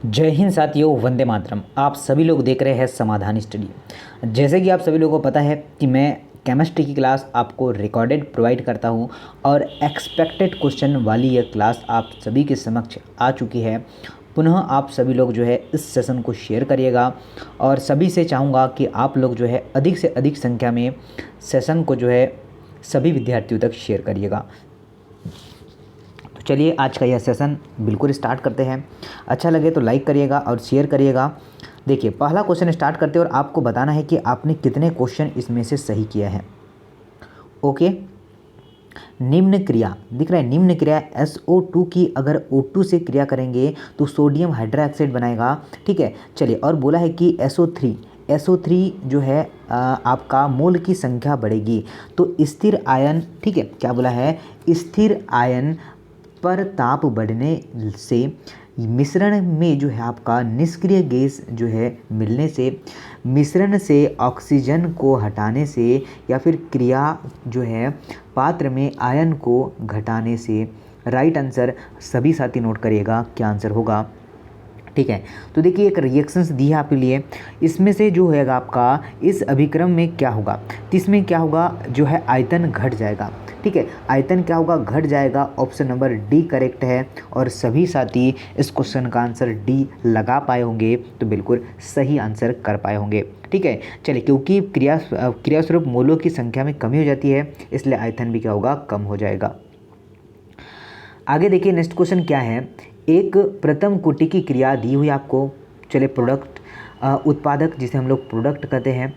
जय हिंद साथियों, वंदे मातरम। आप सभी लोग देख रहे हैं समाधान स्टडी। जैसे कि आप सभी लोगों को पता है कि मैं केमिस्ट्री की क्लास आपको रिकॉर्डेड प्रोवाइड करता हूं और एक्सपेक्टेड क्वेश्चन वाली यह क्लास आप सभी के समक्ष आ चुकी है। पुनः आप सभी लोग जो है इस सेशन को शेयर करिएगा और सभी से चाहूँगा कि आप लोग जो है अधिक से अधिक संख्या में सेशन को जो है सभी विद्यार्थियों तक शेयर करिएगा। चलिए आज का यह सेशन बिल्कुल स्टार्ट करते हैं। अच्छा लगे तो लाइक करिएगा और शेयर करिएगा। देखिए, पहला क्वेश्चन स्टार्ट करते हैं और आपको बताना है कि आपने कितने क्वेश्चन इसमें से सही किया है। ओके, निम्न क्रिया दिख रहा है। निम्न क्रिया SO2 की अगर O2 से क्रिया करेंगे तो सोडियम हाइड्रोक्साइड बनाएगा। ठीक है, चलिए, और बोला है कि SO3 जो है आपका मोल की संख्या बढ़ेगी तो स्थिर आयन, ठीक है, क्या बोला है, स्थिर आयन पर ताप बढ़ने से मिश्रण में जो है आपका निष्क्रिय गैस जो है मिलने से, मिश्रण से ऑक्सीजन को हटाने से, या फिर क्रिया जो है पात्र में आयन को घटाने से। राइट आंसर सभी साथी नोट करिएगा क्या आंसर होगा। ठीक है, तो देखिए एक रिएक्शंस दी है आपके लिए। इसमें से जो होगा आपका इस अभिक्रम में क्या होगा, तो इसमें क्या होगा, जो है आयतन घट जाएगा। ठीक है, आयतन क्या होगा, घट जाएगा। ऑप्शन नंबर डी करेक्ट है और सभी साथी इस क्वेश्चन का आंसर डी लगा पाए होंगे तो बिल्कुल सही आंसर कर पाए होंगे। ठीक है, चलिए, क्योंकि क्रियास्वरूप मोलों की संख्या में कमी हो जाती है इसलिए आयतन भी क्या होगा, कम हो जाएगा। आगे देखिए नेक्स्ट क्वेश्चन क्या है। एक प्रथम कोटि की क्रिया दी हुई आपको। चलिए, प्रोडक्ट उत्पादक जिसे हम लोग प्रोडक्ट कहते हैं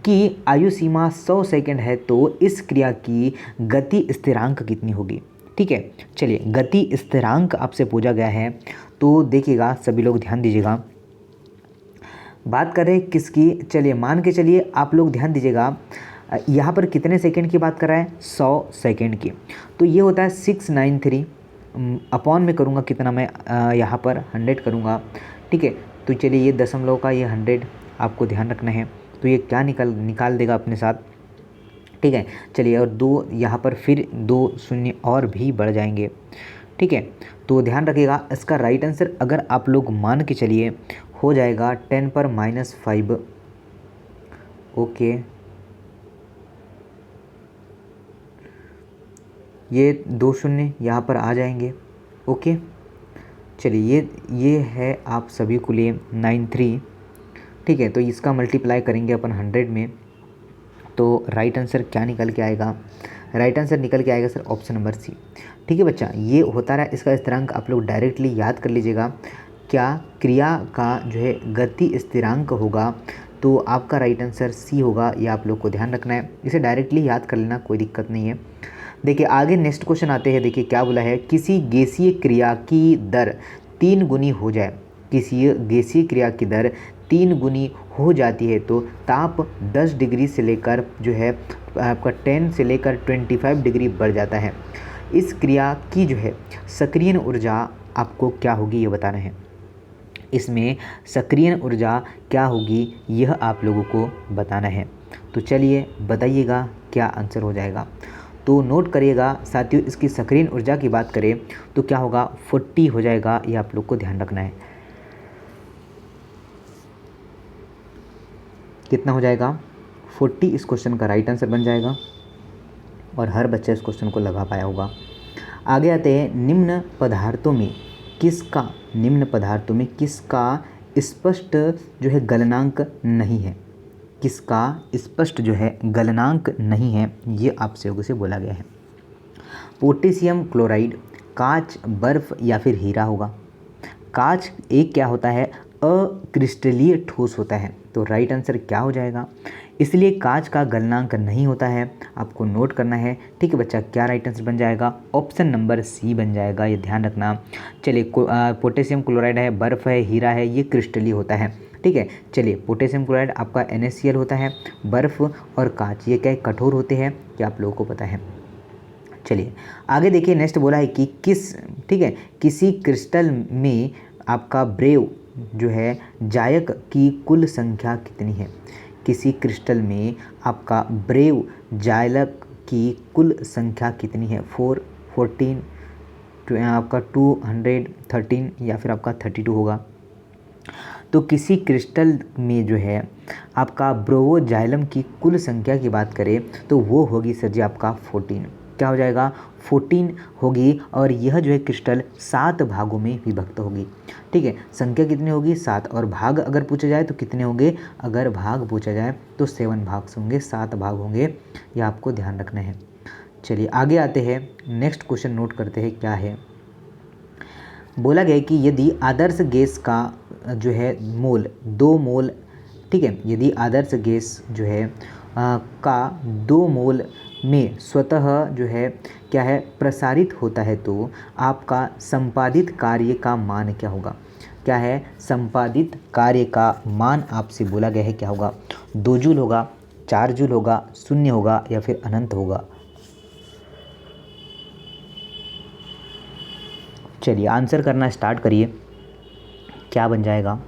कि आयु सीमा 100 सेकंड है तो इस क्रिया की गति स्थिरांक कितनी होगी। ठीक है, चलिए, गति स्थिरांक आपसे पूछा गया है तो देखिएगा सभी लोग ध्यान दीजिएगा। बात करें किसकी, चलिए मान के चलिए आप लोग ध्यान दीजिएगा। यहाँ पर कितने सेकंड की बात कर रहा है, 100 सेकंड की। तो ये होता है 693 अपॉन में करूँगा कितना, मैं यहाँ पर 100 करूँगा। ठीक है, तो चलिए ये दशमलव का ये 100 आपको ध्यान रखना है तो ये क्या निकाल देगा अपने साथ। ठीक है, चलिए, और दो यहाँ पर फिर 2 शून्य और भी बढ़ जाएंगे। ठीक है, तो ध्यान रखिएगा इसका राइट आंसर अगर आप लोग मान के चलिए हो जाएगा 10⁻⁵। ओके, ये 2 शून्य यहाँ पर आ जाएंगे। ओके, चलिए ये है आप सभी को लिए 93। ठीक है, तो इसका मल्टीप्लाई करेंगे अपन 100 में तो राइट आंसर क्या निकल के आएगा, राइट आंसर निकल के आएगा सर ऑप्शन नंबर सी। ठीक है बच्चा, ये होता रहा। इसका स्थिरांक आप लोग डायरेक्टली याद कर लीजिएगा। क्या क्रिया का जो है गति स्थिरांक होगा तो आपका राइट आंसर सी होगा, ये आप लोग को ध्यान रखना है। इसे डायरेक्टली याद कर लेना, कोई दिक्कत नहीं है। देखिए आगे नेक्स्ट क्वेश्चन आते हैं। देखिए क्या बोला है, किसी गैसीय क्रिया की दर 3 गुनी हो जाए, किसी गैसीय क्रिया की दर 3 गुनी हो जाती है तो ताप 10 डिग्री से लेकर जो है आपका 10 से लेकर 25 डिग्री बढ़ जाता है। इस क्रिया की जो है सक्रियण ऊर्जा आपको क्या होगी ये बताना है। इसमें सक्रियण ऊर्जा क्या होगी यह आप लोगों को बताना है। तो चलिए बताइएगा क्या आंसर हो जाएगा। तो नोट करिएगा साथियों, इसकी सक्रियण ऊर्जा की बात करें तो क्या होगा, 40 हो जाएगा, ये आप लोग को ध्यान रखना है। कितना हो जाएगा, 40 इस क्वेश्चन का राइट आंसर बन जाएगा और हर बच्चा इस क्वेश्चन को लगा पाया होगा। आगे आते हैं, निम्न पदार्थों में किसका स्पष्ट जो है गलनांक नहीं है, किसका स्पष्ट जो है गलनांक नहीं है, ये आपसे से बोला गया है। पोटेशियम क्लोराइड, कांच, बर्फ या फिर हीरा होगा। कांच एक क्या होता है, अक्रिस्टलीय ठोस होता है तो राइट आंसर क्या हो जाएगा, इसलिए कांच का गलनांक नहीं होता है, आपको नोट करना है। ठीक है बच्चा, क्या राइट आंसर बन जाएगा, ऑप्शन नंबर सी बन जाएगा, ये ध्यान रखना। चलिए, पोटेशियम क्लोराइड है, बर्फ है, हीरा है, ये क्रिस्टलीय होता है। ठीक है, चलिए, पोटेशियम क्लोराइड आपका NaCl होता है, बर्फ और कांच ये क्या कठोर होते हैं, क्या आप लोगों को पता है। चलिए आगे देखिए, नेक्स्ट बोला है कि ठीक है, किसी क्रिस्टल में आपका ब्रेव जो है जायक की कुल संख्या कितनी है। किसी क्रिस्टल में आपका ब्रेव जायक की कुल संख्या कितनी है, 4, 14, आपका 213 या फिर आपका 32 होगा। तो किसी क्रिस्टल में जो है आपका ब्रोमोजाइलम की कुल संख्या की बात करें तो वो होगी सर जी आपका 14। क्या हो जाएगा? 14 होगी। और यह जो है क्रिस्टल 7 भागों में विभक्त होगी। ठीक है, संख्या कितनी होगी? 7। और भाग अगर पूछा जाए तो कितने होंगे? अगर भाग पूछा जाए तो 7 भाग से होंगे, 7 भाग होंगे, यह आपको ध्यान रखना है। चलिए आगे आते हैं, नेक्स्ट क्वेश्चन नोट करते हैं क्या है। बोला गया है कि यदि आदर्श गैस का जो है मोल 2 मोल, ठीक है, यदि आदर्श गैस जो है का 2 मोल में स्वतः जो है क्या है प्रसारित होता है तो आपका संपादित कार्य का मान क्या होगा? क्या है? संपादित कार्य का मान आपसे बोला गया है क्या होगा? 2 जूल होगा, 4 जूल होगा, 0 होगा या फिर अनंत होगा? चलिए आंसर करना स्टार्ट करिए, क्या बन जाएगा?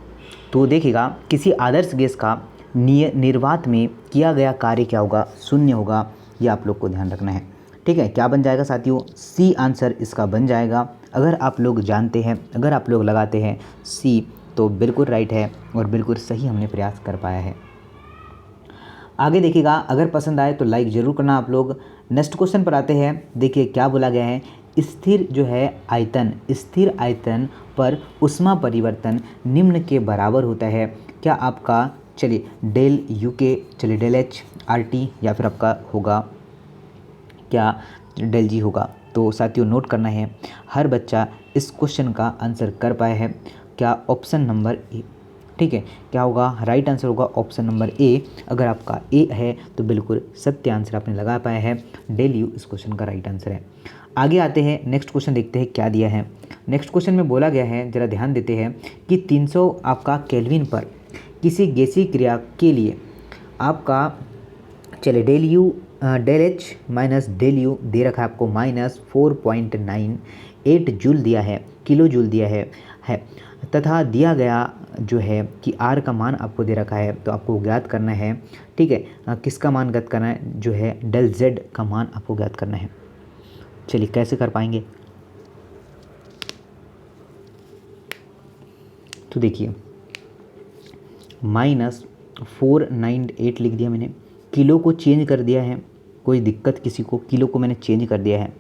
तो देखिएगा किसी आदर्श गैस का निर्वात में किया गया कार्य क्या होगा? 0 होगा, ये आप लोग को ध्यान रखना है। ठीक है, क्या बन जाएगा साथियों? सी आंसर इसका बन जाएगा। अगर आप लोग जानते हैं, अगर आप लोग लगाते हैं सी तो बिल्कुल राइट है और बिल्कुल सही हमने प्रयास कर पाया है। आगे देखिएगा, अगर पसंद आए तो लाइक ज़रूर करना आप लोग। नेक्स्ट क्वेश्चन पर आते हैं। देखिए क्या बोला गया है, स्थिर जो है आयतन, स्थिर आयतन पर ऊष्मा परिवर्तन निम्न के बराबर होता है। क्या आपका, चलिए डेल यू के, चलिए डेल एच आर टी, या फिर आपका होगा क्या डेल जी होगा? तो साथियों नोट करना है, हर बच्चा इस क्वेश्चन का आंसर कर पाया है। क्या? Option number A. ठीक है, क्या होगा? राइट आंसर होगा ऑप्शन नंबर ए। अगर आपका ए है तो बिल्कुल सत्य आंसर आपने लगा पाया है, डेल यू इस क्वेश्चन का राइट आंसर है। आगे आते हैं, नेक्स्ट क्वेश्चन देखते हैं क्या दिया है। नेक्स्ट क्वेश्चन में बोला गया है, ज़रा ध्यान देते हैं कि 300 आपका केल्विन पर किसी गैसीय क्रिया के लिए आपका, चलिए del U del H minus del U दे रखा है आपको -4.98 जूल दिया है, किलो जूल दिया है तथा दिया गया जो है कि आर का मान आपको दे रखा है, तो आपको ज्ञात करना है। ठीक है, किसका मान ज्ञात करना है? जो है डेल जेड का मान आपको ज्ञात करना है। चलिए कैसे कर पाएंगे? तो देखिए -498 लिख दिया मैंने, किलो को चेंज कर दिया है, कोई दिक्कत किसी को? किलो को मैंने चेंज कर दिया है,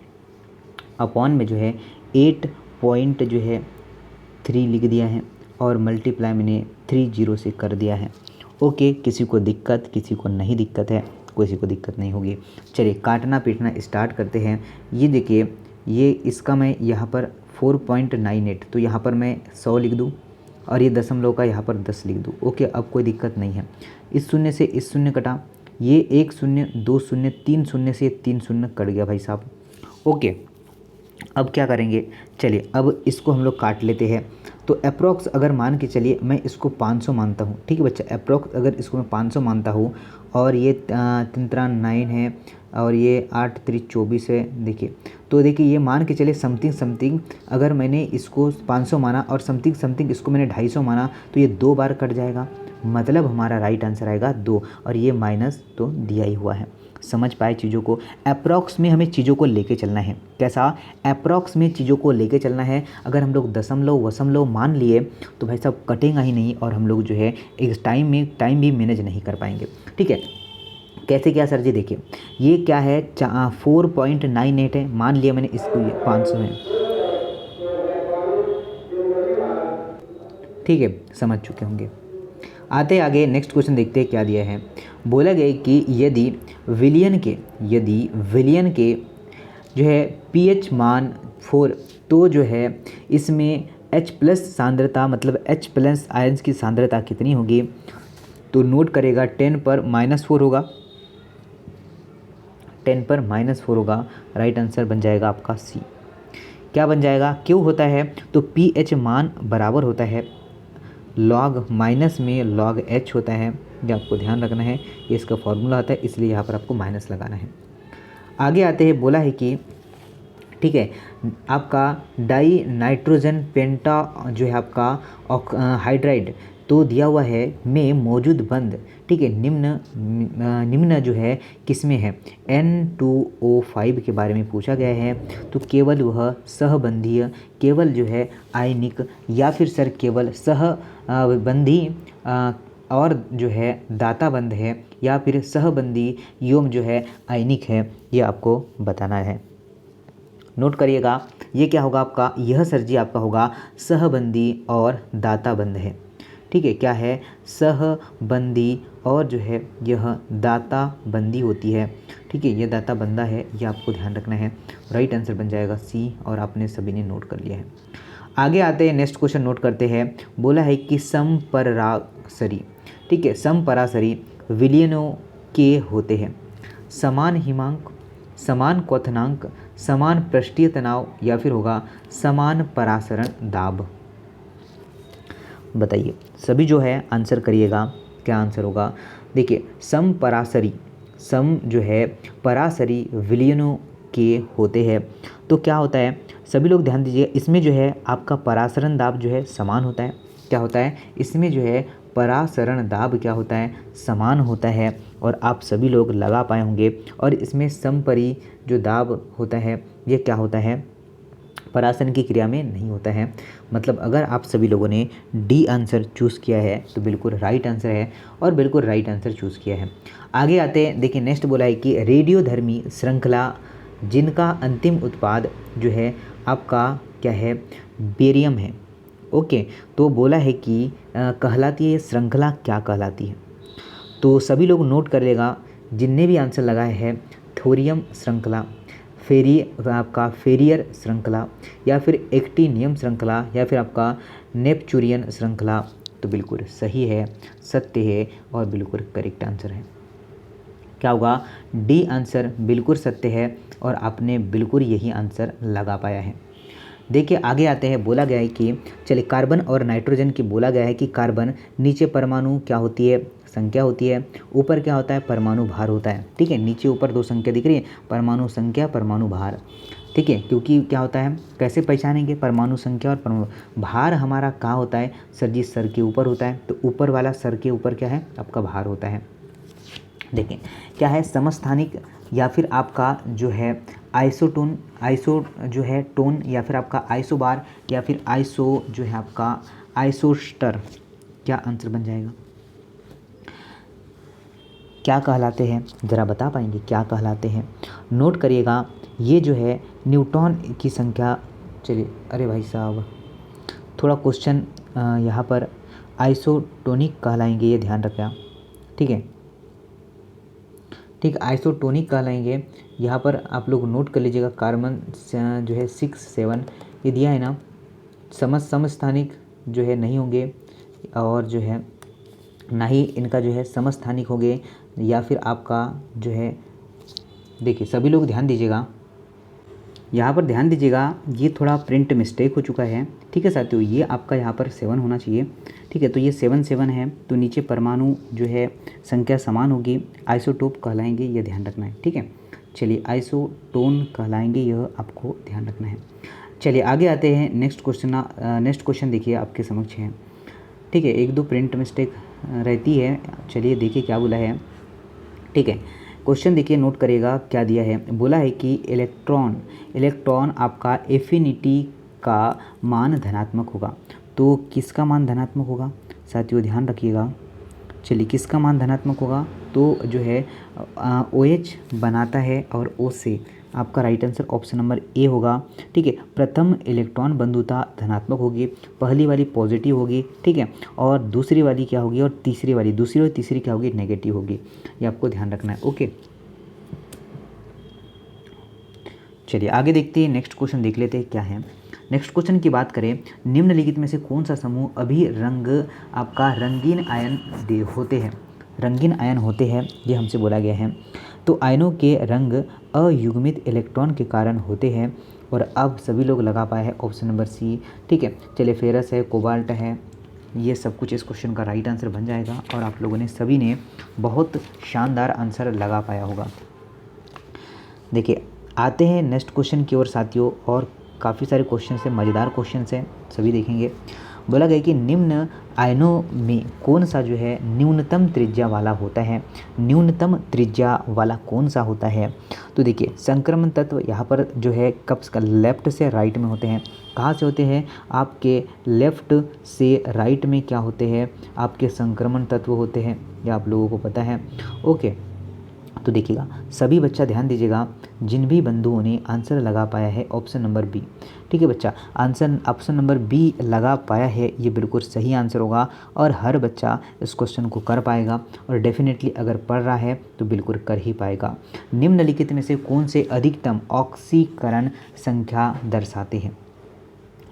अपॉन में जो है 8 पॉइंट जो है 3 लिख दिया है और मल्टीप्लाई मैंने 30 से कर दिया है। ओके, किसी को दिक्कत, किसी को नहीं दिक्कत है, किसी को दिक्कत नहीं होगी। चलिए काटना पीटना स्टार्ट करते हैं। ये देखिए, ये इसका मैं यहाँ पर 4.98, तो यहाँ पर मैं 100 लिख दूँ और ये दशमलव का यहाँ पर 10 लिख दूँ। ओके, अब कोई दिक्कत नहीं है। इस शून्य से इस शून्य कटा, ये 1 शून्य 2 शून्य 3 शून्य से 3 शून्य कट गया भाई साहब। ओके, अब क्या करेंगे? चलिए अब इसको हम लोग काट लेते हैं। तो अप्रॉक्स अगर मान के चलिए मैं इसको 500 मानता हूँ, ठीक है बच्चा, अप्रॉक्स अगर इसको मैं 500 मानता हूँ और ये 3 है और ये 8 3 24 है। देखिए तो देखिए ये मान के चलिए समथिंग समथिंग, अगर मैंने इसको 500 माना और समथिंग समथिंग इसको मैंने 250 माना तो ये 2 बार कट जाएगा, मतलब हमारा राइट आंसर आएगा 2, और ये माइनस तो दिया ही हुआ है। समझ पाए चीज़ों को? अप्रॉक्स में हमें चीज़ों को लेके चलना है। कैसा? अप्रॉक्स में चीज़ों को लेके चलना है। अगर हम लोग दशमलव वशमलव मान लिए तो भाई साहब कटेगा ही नहीं और हम लोग जो है एक टाइम भी मैनेज नहीं कर पाएंगे। ठीक है, कैसे क्या सर जी? देखिए ये क्या है, 4.98 है, मान लिया मैंने इसको, ये 500 है। ठीक है, समझ चुके होंगे। आते आगे नेक्स्ट क्वेश्चन देखते हैं क्या दिया है। बोला गया कि यदि विलियन के जो है pH मान 4, तो जो है इसमें H+ सांद्रता, मतलब H+ आयंस की सांद्रता कितनी होगी? तो नोट करेगा 10 पर -4 होगा, 10 पर -4 होगा। राइट आंसर बन जाएगा आपका सी। क्या बन जाएगा? क्यों होता है? तो pH मान बराबर होता है लॉग माइनस में log H होता है, ये आपको ध्यान रखना है, ये इसका फॉर्मूला आता है, इसलिए यहाँ पर आपको माइनस लगाना है। आगे आते हैं, बोला है कि ठीक है आपका डाई नाइट्रोजन पेंटा जो है आपका हाइड्राइड तो दिया हुआ है में मौजूद बंध, ठीक है, निम्न जो है किसमें है, N2O5 के बारे में पूछा गया है। तो केवल वह सहबंधीय, केवल जो है आयनिक, या फिर सर केवल सहबंधी और जो है दाता बंध है, या फिर सहबंधी एवं जो है आयनिक है, ये आपको बताना है। नोट करिएगा, ये क्या होगा आपका, यह सर जी आपका होगा सहबंधी और दाता बंध है। ठीक है, क्या है, सहबंधी और जो है यह दाता बंदी होती है। ठीक है, यह दाता बंदा है, ये आपको ध्यान रखना है। राइट आंसर बन जाएगा सी, और आपने सभी ने नोट कर लिया है। आगे आते हैं, नेक्स्ट क्वेश्चन नोट करते हैं। बोला है कि समपरासरी, ठीक है, समपरासरी विलयनों के होते हैं समान हिमांक, समान क्वथनांक, समान पृष्ठीय तनाव, या फिर होगा समान परासरण दाब। बताइए, सभी जो है आंसर करिएगा, क्या आंसर होगा। देखिए, समपरासरी, सम जो है परासरी विलयनों के होते हैं, तो क्या होता है, सभी लोग ध्यान दीजिए, इसमें जो है आपका परासरण दाब जो है समान होता है। क्या होता है, इसमें जो है परासरण दाब क्या होता है, समान होता है, और आप सभी लोग लगा पाए होंगे। और इसमें समपरी जो दाब होता है, ये क्या होता है, परासरण की क्रिया में नहीं होता है। मतलब अगर आप सभी लोगों ने डी आंसर चूज़ किया है तो बिल्कुल राइट आंसर है, और बिल्कुल राइट आंसर चूज़ किया है। आगे आते हैं, देखिए नेक्स्ट बोला है कि रेडियोधर्मी श्रृंखला जिनका अंतिम उत्पाद जो है आपका क्या है, बेरियम है। ओके, तो बोला है कि कहलाती है श्रृंखला, क्या कहलाती है। तो सभी लोग नोट कर लेगा, जिनने भी आंसर लगाए हैं, थोरियम श्रृंखला, आपका फेरियर श्रृंखला, या फिर एक्टिनियम श्रृंखला, या फिर आपका नेपचुरियन श्रृंखला। तो बिल्कुल सही है, सत्य है, और बिल्कुल करेक्ट आंसर है। क्या होगा, डी आंसर बिल्कुल सत्य है, और आपने बिल्कुल यही आंसर लगा पाया है। देखिए आगे आते हैं, बोला गया है कि चलिए कार्बन और नाइट्रोजन की बोला गया है कि कार्बन नीचे परमाणु क्या होती है, संख्या होती है, ऊपर क्या होता है, परमाणु भार होता है। ठीक है, नीचे ऊपर दो संख्या दिख रही है, परमाणु संख्या, परमाणु भार। ठीक है, क्योंकि क्या होता है, कैसे पहचानेंगे परमाणु संख्या और परमाणु भार, हमारा कहाँ होता है सर जी, सर के ऊपर होता है। तो ऊपर वाला सर के ऊपर क्या है, आपका भार होता है। देखें क्या है, समस्थानिक, या फिर आपका जो है आइसोटोन, आइसो जो है टोन, या फिर आपका आइसोबार, या फिर आइसो जो है आपका आइसोस्टर, क्या आंसर बन जाएगा, क्या कहलाते हैं, ज़रा बता पाएंगे क्या कहलाते हैं। नोट करिएगा, ये जो है न्यूट्रॉन की संख्या, चलिए अरे भाई साहब थोड़ा क्वेश्चन यहाँ पर आइसोटोनिक कहलाएंगे, ये ध्यान रखना। ठीक है, ठीक, आइसोटोनिक कहलाएंगे। यहाँ पर आप लोग नोट कर लीजिएगा, कार्बन जो है 6 7 ये दिया है ना, समस्थानिक जो है नहीं होंगे, और जो है ना ही इनका जो है समस्थानिक होंगे, या फिर आपका जो है, देखिए सभी लोग ध्यान दीजिएगा, यहाँ पर ध्यान दीजिएगा, ये थोड़ा प्रिंट मिस्टेक हो चुका है। ठीक है साथियों, ये आपका यहाँ पर 7 होना चाहिए। ठीक है, तो ये 7 7 है, तो नीचे परमाणु जो है संख्या समान होगी, आइसोटोप कहलाएंगे, ये ध्यान रखना है। ठीक है, चलिए आइसोटोन कहलाएंगे, यह आपको ध्यान रखना है। चलिए आगे आते हैं, नेक्स्ट क्वेश्चन देखिए आपके समक्ष है। ठीक है, एक दो प्रिंट मिस्टेक रहती है, चलिए देखिए क्या बोला है। ठीक है, क्वेश्चन देखिए, नोट करिएगा क्या दिया है। बोला है कि इलेक्ट्रॉन आपका एफिनिटी का मान धनात्मक होगा। तो किसका मान धनात्मक होगा साथियों, ध्यान रखिएगा। चलिए किसका मान धनात्मक होगा, तो जो है OH बनाता है, और O से आपका right answer option number A होगा। ठीक है, प्रथम इलेक्ट्रॉन बंधुता धनात्मक होगी, पहली वाली पॉजिटिव होगी। ठीक है, और दूसरी वाली क्या होगी, और तीसरी वाली, दूसरी और तीसरी क्या होगी, नेगेटिव होगी। ये आपको ध्यान रखना है। ओके, चलिए आगे देखते हैं, नेक्स्ट क्वेश्चन देख लेते हैं क्या है। नेक्स्ट क्वेश्चन की बात करें, निम्नलिखित में से कौन सा समूह अभी आपका रंगीन आयन होते हैं, रंगीन आयन होते हैं, ये हमसे बोला गया है। तो आयनों के रंग अयुग्मित इलेक्ट्रॉन के कारण होते हैं, और अब सभी लोग लगा पाए हैं ऑप्शन नंबर सी। ठीक है, चलिए फेरस है, कोबाल्ट है, ये सब कुछ इस क्वेश्चन का राइट आंसर बन जाएगा, और आप लोगों ने सभी ने बहुत शानदार आंसर लगा पाया होगा। देखिए आते हैं नेक्स्ट क्वेश्चन की ओर साथियों, और काफ़ी सारे क्वेश्चन हैं, मज़ेदार क्वेश्चन हैं, सभी देखेंगे। बोला गया कि निम्न आयनों में कौन सा जो है न्यूनतम त्रिज्या वाला होता है, न्यूनतम त्रिज्या वाला कौन सा होता है। तो देखिए संक्रमण तत्व यहाँ पर जो है कब का लेफ्ट से राइट में होते हैं। कहाँ से होते हैं, आपके लेफ्ट से राइट में क्या होते हैं, आपके संक्रमण तत्व होते हैं, यह आप लोगों को पता है। ओके, तो देखिएगा सभी बच्चा ध्यान दीजिएगा, जिन भी बंधुओं ने आंसर लगा पाया है ऑप्शन नंबर बी, ठीक है बच्चा, आंसर ऑप्शन नंबर बी लगा पाया है, ये बिल्कुल सही आंसर होगा और हर बच्चा इस क्वेश्चन को कर पाएगा और डेफिनेटली अगर पढ़ रहा है तो बिल्कुल कर ही पाएगा। निम्नलिखित में से कौन से अधिकतम ऑक्सीकरण संख्या दर्शाते हैं,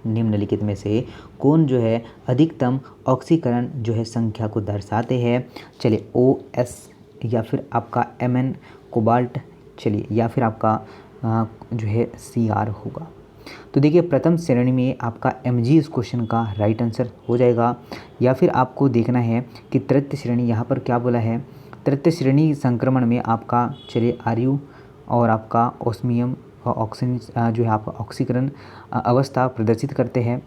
निम्नलिखित में से कौन जो है अधिकतम ऑक्सीकरण जो है संख्या को दर्शाते हैं। चलिए OS या फिर आपका Mn कोबाल्ट, चलिए या फिर आपका जो है Cr होगा। तो देखिए प्रथम श्रेणी में आपका Mg इस क्वेश्चन का राइट आंसर हो जाएगा, या फिर आपको देखना है कि तृतीय श्रेणी, यहाँ पर क्या बोला है, तृतीय श्रेणी संक्रमण में आपका चलिए Ru और आपका ओस्मियम और ऑक्सीजन जो है आपका ऑक्सीकरण अवस्था प्रदर्शित करते हैं।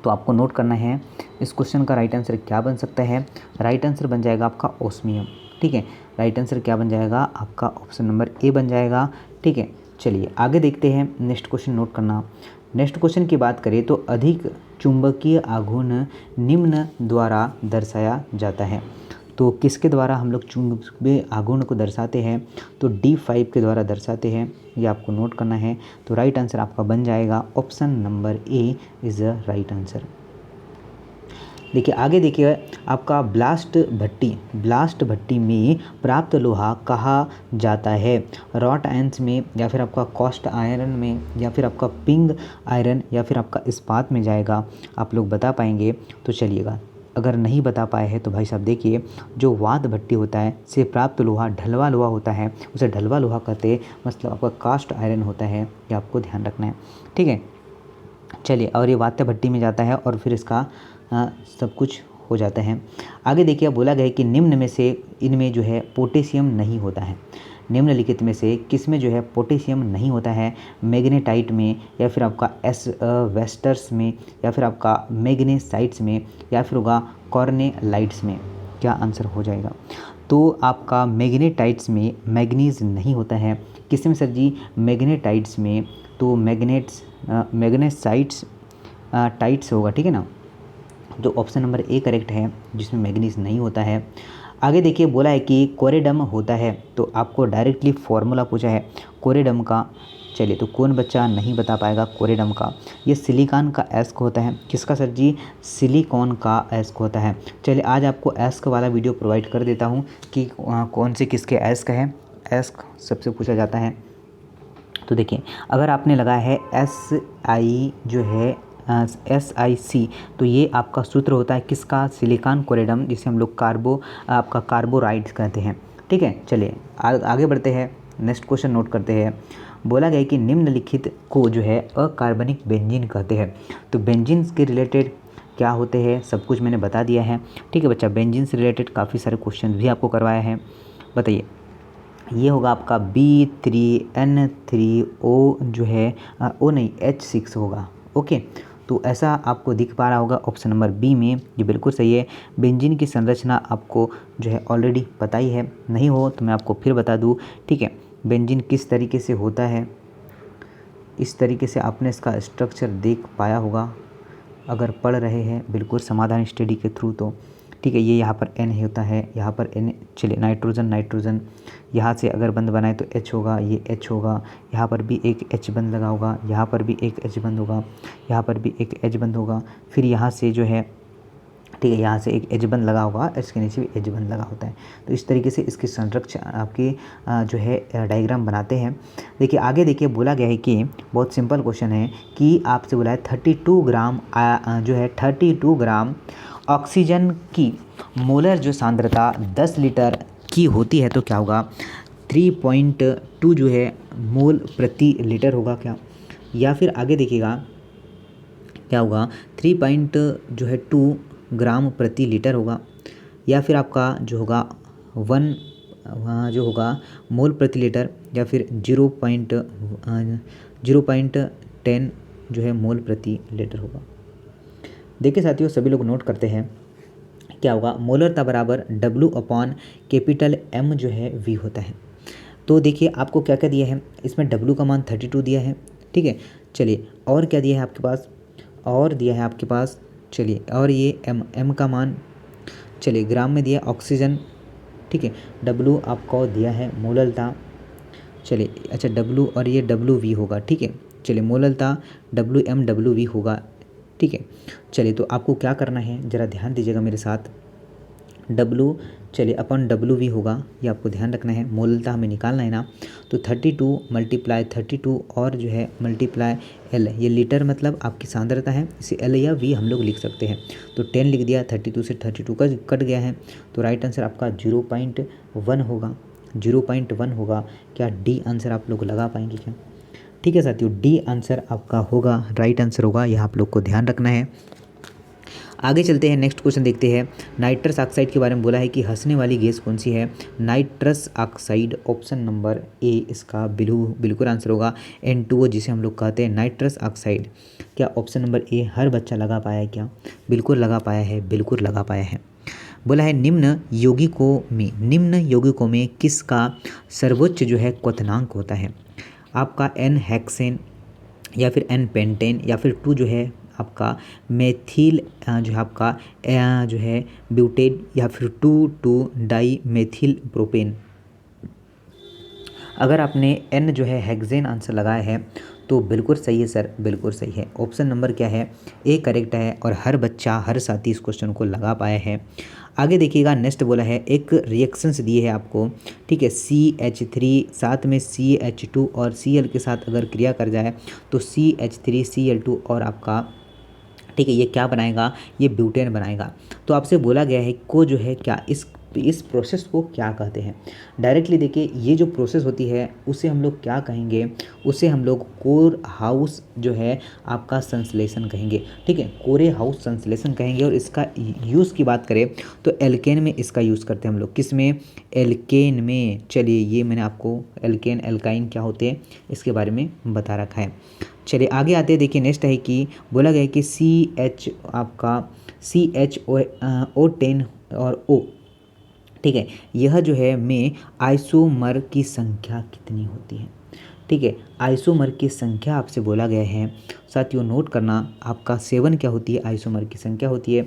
तो आपको नोट करना है इस क्वेश्चन का राइट आंसर क्या बन सकता है, राइट आंसर बन जाएगा आपका ओस्मियम, ठीक है, राइट आंसर क्या बन जाएगा आपका ऑप्शन नंबर ए बन जाएगा, ठीक है। चलिए आगे देखते हैं, नेक्स्ट क्वेश्चन नोट करना। नेक्स्ट क्वेश्चन की बात करें तो अधिक चुंबकीय आघूर्ण निम्न द्वारा दर्शाया जाता है। तो किसके द्वारा हम लोग चुंबकीय आघूर्ण को दर्शाते हैं, तो D5 के द्वारा दर्शाते हैं, ये आपको नोट करना है। तो राइट आंसर आपका बन जाएगा option number A is the right answer. देखिए आगे देखिए आपका ब्लास्ट भट्टी में प्राप्त लोहा कहा जाता है, रॉट आयंस में या फिर आपका कॉस्ट आयरन में या फिर आपका पिंग आयरन या फिर आपका इस्पात में जाएगा, आप लोग बता पाएंगे तो चलिएगा। अगर नहीं बता पाए हैं तो भाई साहब देखिए जो वात भट्टी होता है से प्राप्त लोहा ढलवा लोहा होता है, उसे ढलवा लोहा कहते हैं, मतलब आपका कास्ट आयरन होता है, ये आपको ध्यान रखना है, ठीक है। चलिए और ये वात्य भट्टी में जाता है और फिर इसका सब कुछ हो जाता है। आगे देखिए बोला गया है कि निम्न में से इनमें जो है पोटेशियम नहीं होता है, निम्नलिखित में से किस में जो है पोटेशियम नहीं होता है, मैग्नेटाइट में या फिर आपका वेस्टर्स में या फिर आपका मैग्नेसाइट्स में या फिर होगा कॉर्नेलाइट्स में, क्या आंसर हो जाएगा। तो आपका मैग्नेटाइट्स में मैग्नीज नहीं होता है, किस में सर जी, मैग्नेटाइट्स में, तो मैग्नेसाइट्स टाइट्स होगा, ठीक है ना, जो ऑप्शन नंबर ए करेक्ट है जिसमें मैग्नीज नहीं होता है। आगे देखिए बोला है कि कोरेडम होता है, तो आपको डायरेक्टली फॉर्मूला पूछा है कोरेडम का, चलिए तो कौन बच्चा नहीं बता पाएगा कोरेडम का, ये सिलिकॉन का एस्क होता है, किसका सर जी, सिलिकॉन का एस्क होता है। चलिए आज आपको एस्क वाला वीडियो प्रोवाइड कर देता हूँ कि कौन से किसके एस्क है, एस्क सबसे पूछा जाता है। तो देखिए अगर आपने लगाया है SI जो है SiC, तो ये आपका सूत्र होता है किसका, सिलिकॉन कोरेडम, जिसे हम लोग आपका कार्बोराइड्स कहते हैं, ठीक है। चलिए आगे बढ़ते हैं, नेक्स्ट क्वेश्चन नोट करते हैं। बोला गया कि निम्नलिखित को जो है अकार्बनिक बेंजीन कहते हैं। तो बेंजीन के रिलेटेड क्या होते हैं सब कुछ मैंने बता दिया है, ठीक है बच्चा। बेंजीन से रिलेटेड काफ़ी सारे क्वेश्चन भी आपको करवाया है, बताइए। ये होगा आपका B3N3O जो है O नहीं H6 होगा, ओके। तो ऐसा आपको दिख पा रहा होगा ऑप्शन नंबर बी में, ये बिल्कुल सही है। बेंजीन की संरचना आपको जो है ऑलरेडी पता ही है, नहीं हो तो मैं आपको फिर बता दूं, ठीक है। बेंजीन किस तरीके से होता है, इस तरीके से आपने इसका स्ट्रक्चर देख पाया होगा अगर पढ़ रहे हैं बिल्कुल समाधान स्टडी के थ्रू, तो ठीक है। ये यहाँ पर N होता है, यहाँ पर N, चलिए नाइट्रोजन यहाँ से अगर बंद बनाए तो H होगा, ये H होगा, यहाँ पर भी एक H बंद लगा होगा, यहाँ पर भी एक H बंद होगा, यहाँ पर भी एक H बंद होगा, फिर यहाँ से जो है, ठीक है, यहाँ से एक H बंद लगा होगा, इसके नीचे भी H बंद लगा होता है। तो इस तरीके से इसकी संरचना आपकी जो है डायग्राम बनाते हैं। देखिए आगे देखिए बोला गया है कि बहुत सिंपल क्वेश्चन है कि आपसे बोला है 32 ग्राम जो है 32 ग्राम ऑक्सीजन की मोलर जो सांद्रता 10 लीटर की होती है, तो क्या होगा 3.2 जो है मोल प्रति लीटर होगा क्या, या फिर आगे देखिएगा क्या होगा 3.2 ग्राम प्रति लीटर होगा, या फिर आपका जो होगा 1 जो होगा मोल प्रति लीटर, या फिर 0.10 जो है मोल प्रति लीटर होगा। देखिए साथियों, सभी लोग नोट करते हैं क्या होगा, मोलरता बराबर W/M जो है V होता है। तो देखिए आपको क्या क्या दिया है, इसमें W का मान 32 दिया है, ठीक है। चलिए और क्या दिया है आपके पास, और दिया है आपके पास, चलिए और ये M का मान, चलिए ग्राम में दिया ऑक्सीजन, ठीक है। W आपको दिया है मोलरता, चलिए अच्छा W और ये WV होगा, ठीक है। चलिए मोलरता WMWV होगा, ठीक है। चलिए तो आपको क्या करना है, ज़रा ध्यान दीजिएगा मेरे साथ। W चलिए अपन WV होगा, ये आपको ध्यान रखना है, मोलरता हमें निकालना है ना। तो 32 × 32 और जो है मल्टीप्लाई L, ये लीटर मतलब आपकी सांद्रता है, इसे L या V हम लोग लिख सकते हैं। तो 10 लिख दिया, 32 से 32 का कट गया है, तो राइट आंसर आपका 0.1 होगा, 0.1 होगा। क्या डी आंसर आप लोग लगा पाएंगे क्या? ठीक है साथियों, डी आंसर आपका होगा, राइट आंसर होगा, यह आप लोग को ध्यान रखना है। आगे चलते हैं, नेक्स्ट क्वेश्चन देखते हैं। नाइट्रस ऑक्साइड के बारे में बोला है कि हंसने वाली गैस कौन सी है? Nitrous oxide, option number A इसका बिल्कुल आंसर होगा। N2O जिसे हम लोग कहते हैं नाइट्रस ऑक्साइड। क्या ऑप्शन नंबर ए हर बच्चा लगा पाया है क्या? बिल्कुल लगा पाया है, बिल्कुल लगा पाया है। बोला है निम्न यौगिकों में किसका सर्वोच्च जो है क्वथनांक होता है? आपका N हेक्सेन या फिर N पेंटेन या फिर 2 जो है आपका मेथिल जो है आपका जो है ब्यूटेन या फिर 2 डाई मेथिल प्रोपेन। अगर आपने N जो है हेक्सेन आंसर लगाया है तो बिल्कुल सही है सर, बिल्कुल सही है। ऑप्शन नंबर क्या है? ए करेक्ट है और हर बच्चा हर साथी इस क्वेश्चन को लगा पाया है। आगे देखिएगा, नेक्स्ट बोला है एक रिएक्शंस दिए है आपको, ठीक है। CH3 साथ में CH2 और Cl के साथ अगर क्रिया कर जाए तो CH3Cl2 और आपका, ठीक है, ये क्या बनाएगा? ये ब्यूटेन बनाएगा। तो आपसे बोला गया है को जो है क्या इस प्रोसेस को क्या कहते हैं? डायरेक्टली देखिए, ये जो प्रोसेस होती है उसे हम लोग क्या कहेंगे? उसे हम लोग कोर हाउस जो है आपका संश्लेषण कहेंगे, ठीक है, कोरे हाउस संश्लेषण कहेंगे। और इसका यूज़ की बात करें तो एल्केन में इसका यूज़ करते हैं हम लोग। किस में? एल्केन में। चलिए ये मैंने आपको एल्केन एल्काइन क्या होते हैं इसके बारे में बता रखा है। चलिए आगे आते हैं, देखिए नेक्स्ट है कि बोला गया है कि CH आपका CHO10 और O, ठीक है, यह जो है में आइसोमर की संख्या कितनी होती है? ठीक है, आइसोमर की संख्या आपसे बोला गया है साथियों, नोट करना। आपका 7 क्या होती है? आइसोमर की संख्या होती है।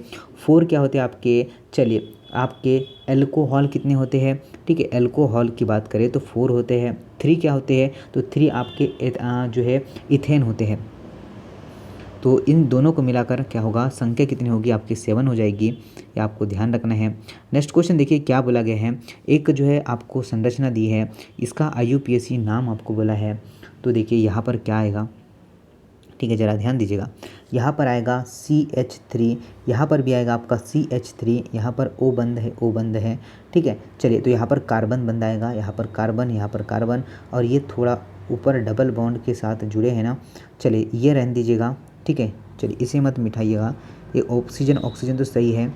4 क्या होते हैं आपके? चलिए आपके एल्कोहल कितने होते हैं? ठीक है, एल्कोहल की बात करें तो 4 होते हैं। 3 क्या होते हैं? तो 3 आपके जो है इथेन होते हैं। तो इन दोनों को मिलाकर क्या होगा? संख्या कितनी होगी आपकी? 7 हो जाएगी, ये आपको ध्यान रखना है। नेक्स्ट क्वेश्चन देखिए क्या बोला गया है। एक जो है आपको संरचना दी है, इसका IUPAC नाम आपको बोला है। तो देखिए यहाँ पर क्या आएगा, ठीक है, ज़रा ध्यान दीजिएगा। यहाँ पर आएगा CH3, यहाँ पर भी आएगा आपका CH3, यहाँ पर O बंद है, ठीक है। चलिए तो यहाँ पर कार्बन बंद आएगा, यहाँ पर कार्बन, यहाँ पर कार्बन, और ये थोड़ा ऊपर डबल बॉन्ड के साथ जुड़े हैं ना। चलिए ये रहने दीजिएगा, ठीक है। चलिए इसे मत मिठाइएगा, ये ऑक्सीजन तो सही है,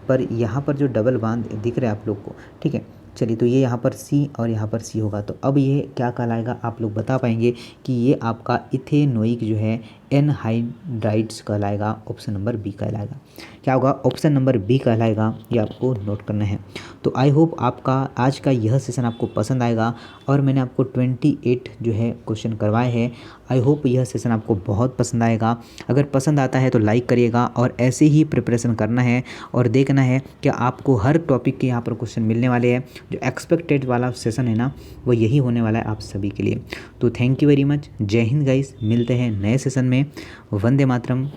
पर यहाँ पर जो डबल बॉन्ड दिख रहा है आप लोग को, ठीक है। चलिए तो ये यहाँ पर C और यहाँ पर C होगा। तो अब ये क्या कहलाएगा? आप लोग बता पाएंगे कि ये आपका इथेनोइक जो है एनहाइड्राइड्स कहलाएगा। ऑप्शन नंबर बी कहलाएगा। क्या होगा? ऑप्शन नंबर बी कहलाएगा, ये आपको नोट करना है। तो आई होप आपका आज का यह सेशन आपको पसंद आएगा और मैंने आपको 28 जो है क्वेश्चन करवाए हैं। आई होप यह सेशन आपको बहुत पसंद आएगा। अगर पसंद आता है तो लाइक करिएगा और ऐसे ही प्रिपरेशन करना है और देखना है कि आपको हर टॉपिक के यहाँ पर क्वेश्चन मिलने वाले हैं। जो एक्सपेक्टेड वाला सेशन है ना, वो यही होने वाला है आप सभी के लिए। तो थैंक यू वेरी मच। जय हिंद गाइस, मिलते हैं नए सेशन में। वंदे मातरम।